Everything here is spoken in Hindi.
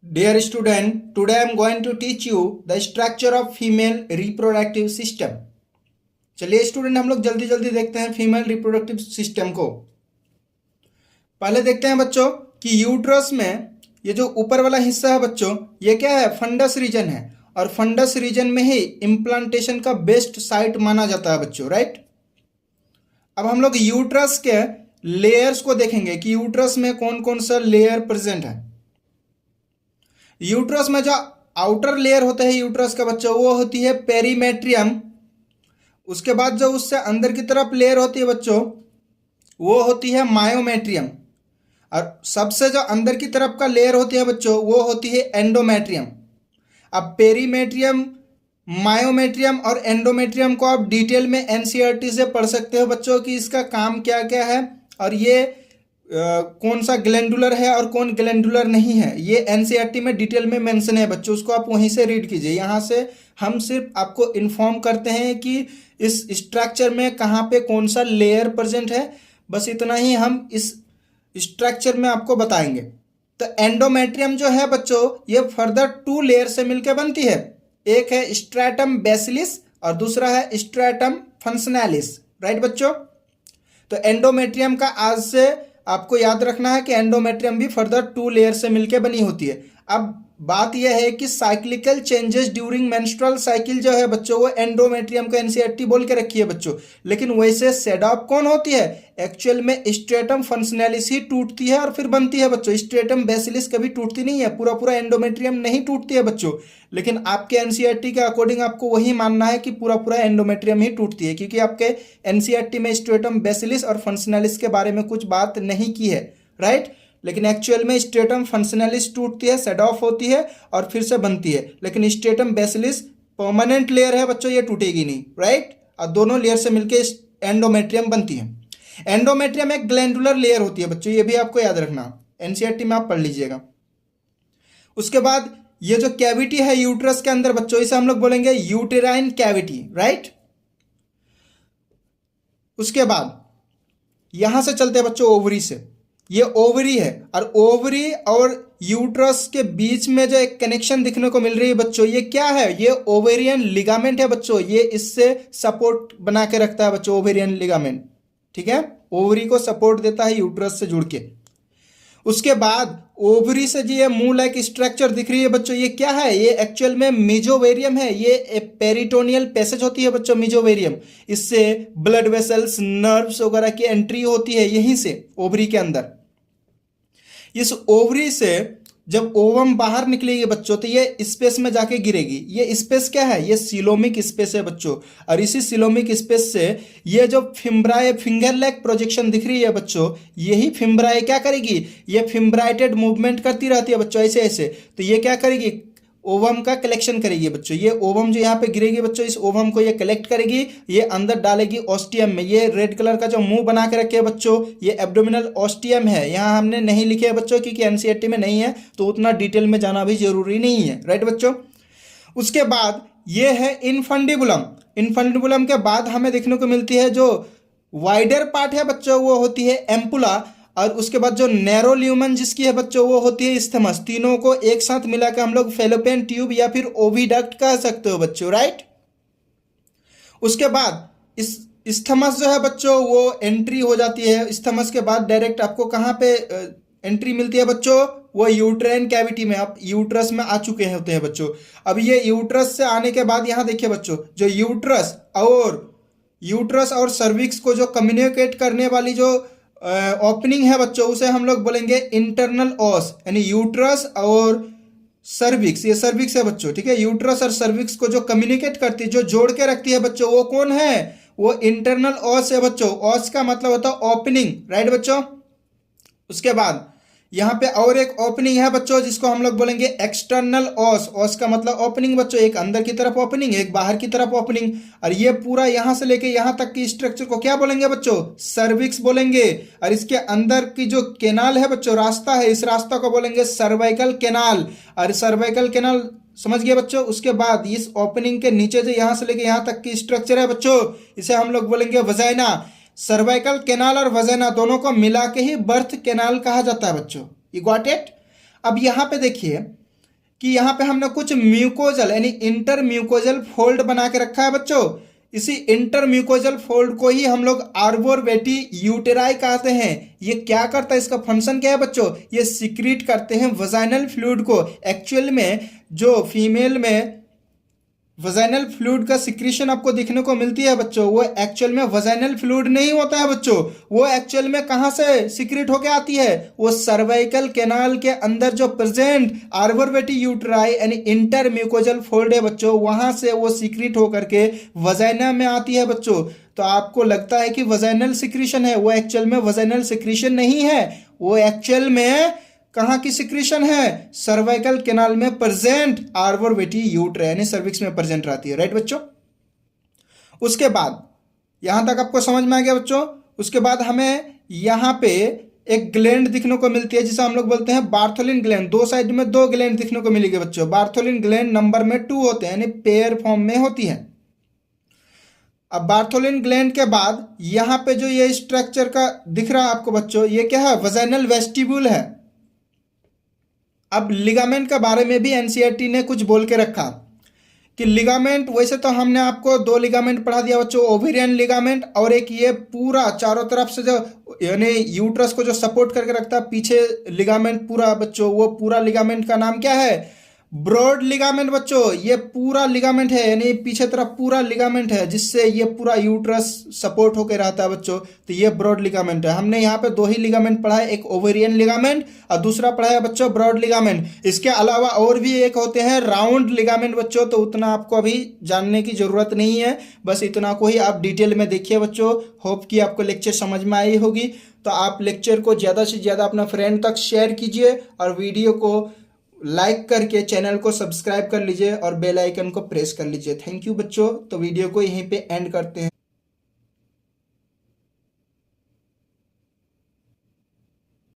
Dear student, today I am going to teach you the structure of female reproductive system. चलिए स्टूडेंट हम लोग जल्दी जल्दी देखते हैं फीमेल रिप्रोडक्टिव सिस्टम को। पहले देखते हैं बच्चों कि यूट्रस में ये जो ऊपर वाला हिस्सा है बच्चों, ये क्या है? फंडस रीजन है, और फंडस रीजन में ही इम्प्लांटेशन का बेस्ट साइट माना जाता है बच्चों, राइट। अब हम लोग यूट्रस के लेयर्स को देखेंगे कि यूट्रस में कौन कौन सा लेयर प्रेजेंट है। यूट्रस में जो आउटर लेयर होता है यूट्रस का बच्चा, वो होती है पेरीमेट्रियम। उसके बाद जो उससे अंदर की तरफ लेयर होती है बच्चों, वो होती है मायोमेट्रियम। और सबसे जो अंदर की तरफ का लेयर होती है बच्चों, वो होती है एंडोमेट्रियम। अब पेरीमेट्रियम, मायोमेट्रियम और एंडोमेट्रियम को आप डिटेल में एनसीईआरटी से पढ़ सकते हो बच्चों कि इसका काम क्या क्या है, और ये कौन सा ग्लैंडुलर है और कौन ग्लैंडुलर नहीं है, ये एनसीईआरटी में डिटेल में मेंशन है बच्चों। उसको आप वहीं से रीड कीजिए। यहाँ से हम सिर्फ आपको इन्फॉर्म करते हैं कि इस स्ट्रक्चर में कहाँ पे कौन सा लेयर प्रेजेंट है, बस इतना ही हम इस स्ट्रक्चर में आपको बताएंगे। तो एंडोमेट्रियम जो है बच्चों, ये फर्दर 2 लेयर से मिलकर बनती है। एक है स्ट्रैटम बेसिलिस और दूसरा है स्ट्रैटम फंक्शनैलिस, राइट बच्चों। तो एंडोमेट्रियम का आज से आपको याद रखना है कि एंडोमेट्रियम भी फर्दर 2 लेयर से मिलकर बनी होती है। अब बात यह है कि cyclical changes during menstrual cycle जो है बच्चों, वो एंडोमेट्रियम को एनसीईआरटी बोल के रखी है बच्चों। लेकिन वैसे सेडॉप कौन होती है? एक्चुअल में स्ट्रेटम फंक्शनैलिस ही टूटती है और फिर बनती है बच्चों। स्ट्रेटम बेसिलिस कभी टूटती नहीं है, पूरा पूरा एंडोमेट्रियम नहीं टूटती है बच्चों। लेकिन आपके एनसीईआरटी के अकॉर्डिंग आपको वही मानना है कि पूरा पूरा एंडोमेट्रियम ही टूटती है, क्योंकि आपके एनसीईआरटी में स्ट्रेटम बेसिलिस और फंक्शनैलिस के बारे में कुछ बात नहीं की है, राइट। लेकिन एक्चुअल में स्ट्रेटम फंक्शनैलिस टूटती है, सेड ऑफ होती है और फिर से बनती है। लेकिन स्ट्रेटम बेसिलिस परमानेंट लेयर है बच्चों, ये टूटेगी नहीं, राइट। और दोनों लेयर से मिलकर एंडोमेट्रियम बनती है। एंडोमेट्रियम एक ग्लैंडुलर लेयर होती है बच्चों, ये भी आपको याद रखना, एनसीईआरटी में आप पढ़ लीजिएगा। उसके बाद ये जो कैविटी है यूट्रस के अंदर बच्चों, इसे हम लोग बोलेंगे यूटेराइन कैविटी, राइट। उसके बाद यहां से चलते हैं बच्चों ओवरी से। ये ओवरी है, और ओवरी और यूट्रस के बीच में जो एक कनेक्शन दिखने को मिल रही है बच्चों, ये क्या है? ये ओवेरियन लिगामेंट है बच्चों। ये इससे सपोर्ट बना के रखता है बच्चों, ओवेरियन लिगामेंट, ठीक है। ओवरी को सपोर्ट देता है यूट्रस से जुड़ के। उसके बाद ओवरी से जो ये मुंह लाइक स्ट्रक्चर दिख रही है बच्चों, ये क्या है? ये एक्चुअल में मिजोवेरियम है। ये पेरिटोनियल पैसेज होती है बच्चों, मिजोवेरियम। इससे ब्लड वेसल्स, नर्व्स वगैरह की एंट्री होती है यहीं से ओवरी के अंदर। इस ओवरी से जब ओवम बाहर निकलेगी बच्चों, तो ये स्पेस में जाके गिरेगी। ये स्पेस क्या है? ये सिलोमिक स्पेस है बच्चों। और इसी सिलोमिक स्पेस से ये जो फिम्ब्राए फिंगर लेग प्रोजेक्शन दिख रही है बच्चों, यही फिम्ब्राए क्या करेगी? ये फिम्ब्राइटेड मूवमेंट करती रहती है बच्चों, ऐसे ऐसे। तो ये क्या करेगी? ओवम का कलेक्शन करेगी बच्चों। ये ओवम जो यहाँ पे गिरेगी बच्चों, इस ओवम को ये कलेक्ट करेगी, ये अंदर डालेगी ऑस्टियम में। ये रेड कलर का जो मुंह बना के रखे है बच्चों, ये एब्डोमिनल ऑस्टियम है। यहाँ हमने नहीं लिखे है बच्चों, क्योंकि एनसीईआरटी में नहीं है, तो उतना डिटेल में जाना भी जरूरी नहीं है, राइट बच्चों। उसके बाद ये है इनफंडिबुलम। इनफंडिबुलम के बाद हमें देखने को मिलती है जो वाइडर पार्ट है बच्चों, वो होती है एम्पुला। और उसके बाद जो नैरो ल्यूमन जिसकी है बच्चों, वो होती है इस्थमस। तीनों को एक साथ मिलाकर हम लोग फेलोपियन ट्यूब या फिर ओविडक्ट कह सकते हो बच्चों, राइट। उसके बाद इस इस्थमस जो है बच्चों, वो एंट्री हो जाती है। इस्थमस के बाद डायरेक्ट आपको कहाँ पे एंट्री मिलती है बच्चों? वो यूट्राइन कैविटी में। आप यूट्रस में आ चुके होते हैं बच्चों। अब ये यूट्रस से आने के बाद यहाँ देखिए बच्चों, जो यूट्रस और सर्विक्स को जो कम्युनिकेट करने वाली जो ओपनिंग है बच्चों, उसे हम लोग बोलेंगे इंटरनल ऑस। यानी यूट्रस और सर्विक्स, ये सर्विक्स है बच्चों, ठीक है। यूट्रस और सर्विक्स को जो कम्युनिकेट करती है, जो जोड़ के रखती है बच्चों, वो कौन है? वो इंटरनल ऑस है बच्चों। ऑस का मतलब होता है ओपनिंग, राइट बच्चों। उसके बाद यहाँ पे और एक ओपनिंग है बच्चों, जिसको हम लोग बोलेंगे एक्सटर्नल ऑस। ऑस का मतलब ओपनिंग बच्चों, एक अंदर की तरफ ओपनिंग, एक बाहर की तरफ ओपनिंग। और ये पूरा यहाँ से लेके यहाँ तक की स्ट्रक्चर को क्या बोलेंगे बच्चों? सर्विक्स बोलेंगे। और इसके अंदर की जो केनाल है बच्चों, रास्ता है, इस रास्ता को बोलेंगे सर्वाइकल केनाल। और सर्वाइकल केनाल समझ गए बच्चों। उसके बाद इस ओपनिंग के नीचे जो यहाँ से लेके यहाँ तक की स्ट्रक्चर है बच्चों, इसे हम लोग बोलेंगे वजाइना। सर्वाइकल केनाल और वजाइना दोनों को मिला के ही बर्थ केनाल कहा जाता है बच्चों। You got it. अब यहाँ पे देखिए, कि यहाँ पे हमने कुछ म्यूकोजल यानी इंटर म्यूकोजल फोल्ड बना के रखा है बच्चों। इसी इंटर म्यूकोजल फोल्ड को ही हम लोग आर्बोरेटी यूटेराई कहते हैं। ये क्या करता है, इसका फंक्शन क्या है बच्चों, ये सिक्रीट करते हैं वजाइनल फ्लूइड को। एक्चुअल में जो फीमेल में वजाइनल फ्लूइड का सिक्रीशन आपको दिखने को मिलती है बच्चों, वो एक्चुअल में वजाइनल फ्लूइड नहीं होता है बच्चों। वो एक्चुअल में कहाँ से सिक्रीट होके आती है, वो सर्वाइकल कैनाल के अंदर जो प्रेजेंट आर्बोरेटी यूटेराई यानी इंटर म्यूकोजल फोल्ड है बच्चों, वहां से वो सिक्रीट होकर के वजाइना में आती है बच्चों। तो आपको लगता है कि वजाइनल सिक्रीशन है, वो एक्चुअल में वजाइनल सिक्रीशन नहीं है, वो एक्चुअल में कहाँ की सिक्रीशन है, सर्वाइकल कैनाल में प्रेजेंट आर्बोरेटी यूटेरा यानी सर्विक्स में प्रेजेंट रहती है। राइट बच्चों। उसके बाद यहां तक आपको समझ में आ गया बच्चों। उसके बाद हमें यहाँ पे एक ग्लैंड दिखने को मिलती है जिसे हम लोग बोलते हैं बार्थोलिन ग्लैंड। दो साइड में दो ग्लैंड दिखने को मिलेगी बच्चों। बार्थोलिन ग्लैंड नंबर में 2 होते हैं यानी पेयर फॉर्म में होती है। अब बार्थोलिन ग्लैंड के बाद यहाँ पे जो ये स्ट्रक्चर का दिख रहा है आपको बच्चों, ये क्या है, वजाइनल वेस्टिब्यूल है। अब लिगामेंट के बारे में भी एनसीईआरटी ने कुछ बोल के रखा कि लिगामेंट, वैसे तो हमने आपको 2 लिगामेंट पढ़ा दिया बच्चों, ओवेरियन लिगामेंट और एक ये पूरा चारों तरफ से जो यानी यूट्रस को जो सपोर्ट करके रखता है पीछे लिगामेंट पूरा बच्चों, वो पूरा लिगामेंट का नाम क्या है, ब्रॉड लिगामेंट बच्चों। ये पूरा लिगामेंट है यानी पीछे तरफ पूरा लिगामेंट है जिससे ये पूरा यूट्रस सपोर्ट होकर रहता है बच्चों। तो ये ब्रॉड लिगामेंट है। हमने यहाँ पे 2 ही लिगामेंट पढ़ा है, एक ओवेरियन लिगामेंट और दूसरा पढ़ा है बच्चों ब्रॉड लिगामेंट। इसके अलावा और भी एक होते हैं राउंड लिगामेंट बच्चों, तो उतना आपको अभी जानने की जरूरत नहीं है, बस इतना को ही आप डिटेल में देखिए बच्चों। होप कि आपको लेक्चर समझ में आई होगी। तो आप लेक्चर को ज़्यादा से ज़्यादा अपना फ्रेंड तक शेयर कीजिए और वीडियो को लाइक करके चैनल को सब्सक्राइब कर लीजिए और बेल आइकन को प्रेस कर लीजिए। थैंक यू बच्चों। तो वीडियो को यहीं पे एंड करते हैं।